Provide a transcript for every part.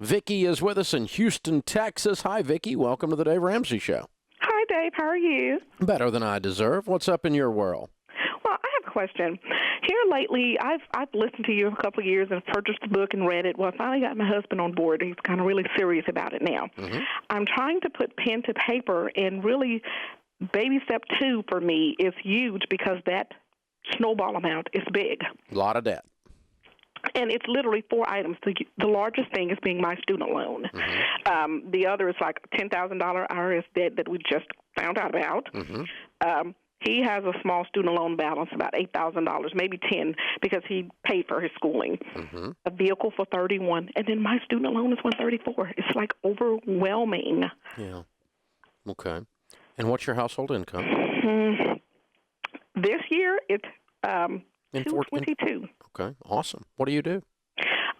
Vicki is with us in Houston, Texas. Hi, Vicki. Welcome to the Dave Ramsey Show. Hi, Dave. How are you? Better than I deserve. What's up in your world? Well, I have a question. Here lately, I've listened to you a couple of years and purchased the book and read it. Well, I finally got my husband on board. He's kind of really serious about it now. Mm-hmm. I'm trying to put pen to paper, and really baby step 2 for me is huge because that snowball amount is big. A lot of debt. And it's literally 4 items. The largest thing is being my student loan. Mm-hmm. The other is like $10,000 IRS debt that we just found out about. Mm-hmm. He has a small student loan balance, about $8,000, maybe $10,000, because he paid for his schooling. Mm-hmm. A vehicle for $31,000, and then my student loan is $134,000. It's like overwhelming. Yeah. Okay. And what's your household income? This year it's $222,000. Okay. Awesome. What do you do?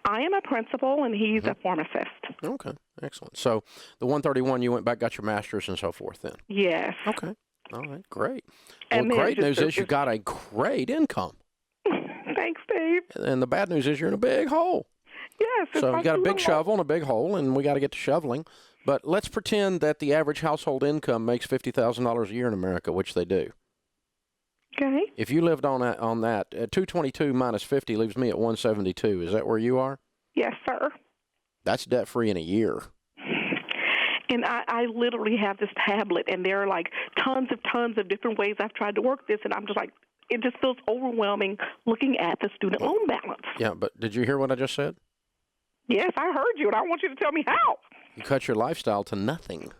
I am a principal, and he's a pharmacist. Okay. Excellent. So the $131,000, you went back, got your master's, and so forth. Then. Yes. Okay. All right, great. And well, great news is you got a great income. Thanks, Dave. And the bad news is you're in a big hole. Yes. So you got a big shovel and a big hole, and we got to get to shoveling. But let's pretend that the average household income makes $50,000 a year in America, which they do. Okay. If you lived on that, 222 minus 50 leaves me at 172. Is that where you are? Yes, sir. That's debt-free in a year. And I literally have this tablet, and there are like tons of different ways I've tried to work this, and I'm just like, it just feels overwhelming looking at the student loan balance. Yeah, but did you hear what I just said? Yes, I heard you, and I want you to tell me how. You cut your lifestyle to nothing.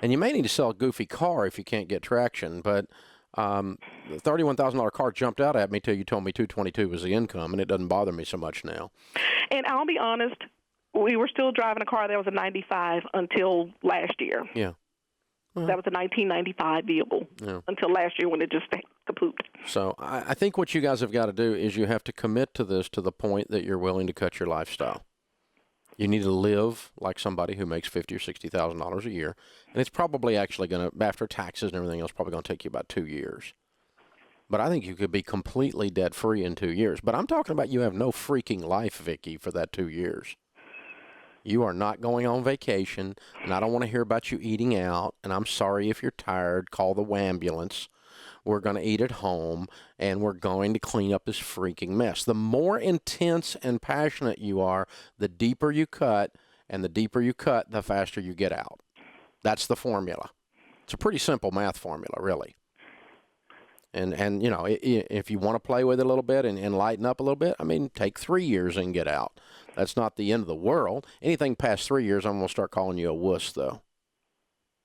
And you may need to sell a goofy car if you can't get traction, but the $31,000 car jumped out at me till you told me 222 was the income, and it doesn't bother me so much now. And I'll be honest, we were still driving a car that was a 95 until last year. Yeah. Uh-huh. That was a 1995 vehicle until last year when it just kaput. So I think what you guys have got to do is you have to commit to this to the point that you're willing to cut your lifestyle. You need to live like somebody who makes $50,000 or $60,000 a year, and it's probably actually going to, after taxes and everything else, probably going to take you about 2 years. But I think you could be completely debt-free in 2 years. But I'm talking about you have no freaking life, Vicki, for that 2 years. You are not going on vacation, and I don't want to hear about you eating out, and I'm sorry if you're tired. Call the ambulance. We're going to eat at home, and we're going to clean up this freaking mess. The more intense and passionate you are, the deeper you cut, and the deeper you cut, the faster you get out. That's the formula. It's a pretty simple math formula, really. And you know, if you want to play with it a little bit and lighten up a little bit, I mean, take 3 years and get out. That's not the end of the world. Anything past 3 years, I'm going to start calling you a wuss, though.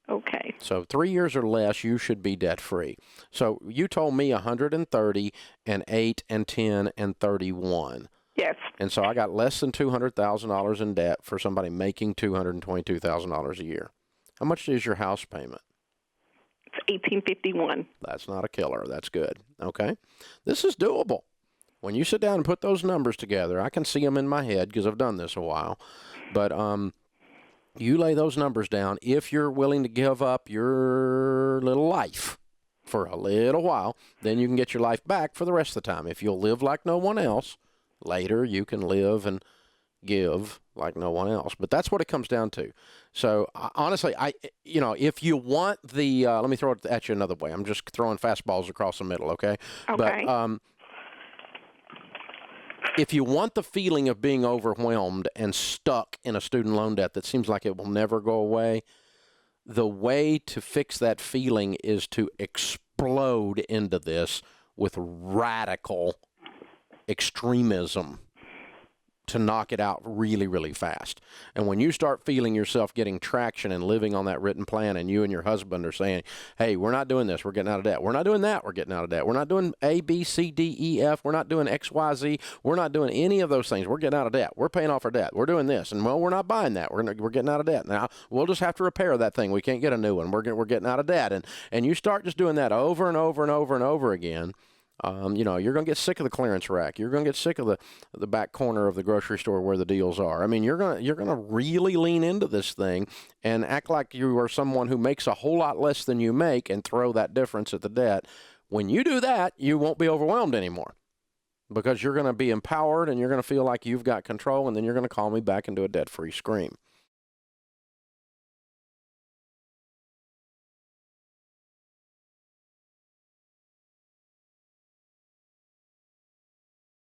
Okay. So 3 years or less, you should be debt-free. So you told me 130 and 8 and 10 and 31. Yes. And so I got less than $200,000 in debt for somebody making $222,000 a year. How much is your house payment? It's $1,851. That's not a killer. That's good. Okay. This is doable. When you sit down and put those numbers together, I can see them in my head because I've done this a while. But you lay those numbers down. If you're willing to give up your little life for a little while, then you can get your life back for the rest of the time. If you'll live like no one else, later you can live and give like no one else. But that's what it comes down to. So honestly, if you want the, let me throw it at you another way. I'm just throwing fastballs across the middle, okay? Okay. But if you want the feeling of being overwhelmed and stuck in a student loan debt that seems like it will never go away, the way to fix that feeling is to explode into this with radical extremism to knock it out really, really fast. And when you start feeling yourself getting traction and living on that written plan, and you and your husband are saying, hey, we're not doing this, we're getting out of debt. We're not doing that, we're getting out of debt. We're not doing A, B, C, D, E, F. We're not doing X, Y, Z. We're not doing any of those things. We're getting out of debt. We're paying off our debt. We're doing this. And, well, we're not buying that. We're getting out of debt. Now, we'll just have to repair that thing. We can't get a new one. We're getting out of debt. And you start just doing that over and over and over and over again. You're going to get sick of the clearance rack. You're going to get sick of the back corner of the grocery store where the deals are. I mean, you're going to really lean into this thing and act like you are someone who makes a whole lot less than you make and throw that difference at the debt. When you do that, you won't be overwhelmed anymore. because you're going to be empowered and you're going to feel like you've got control, and then you're going to call me back and do a debt-free scream.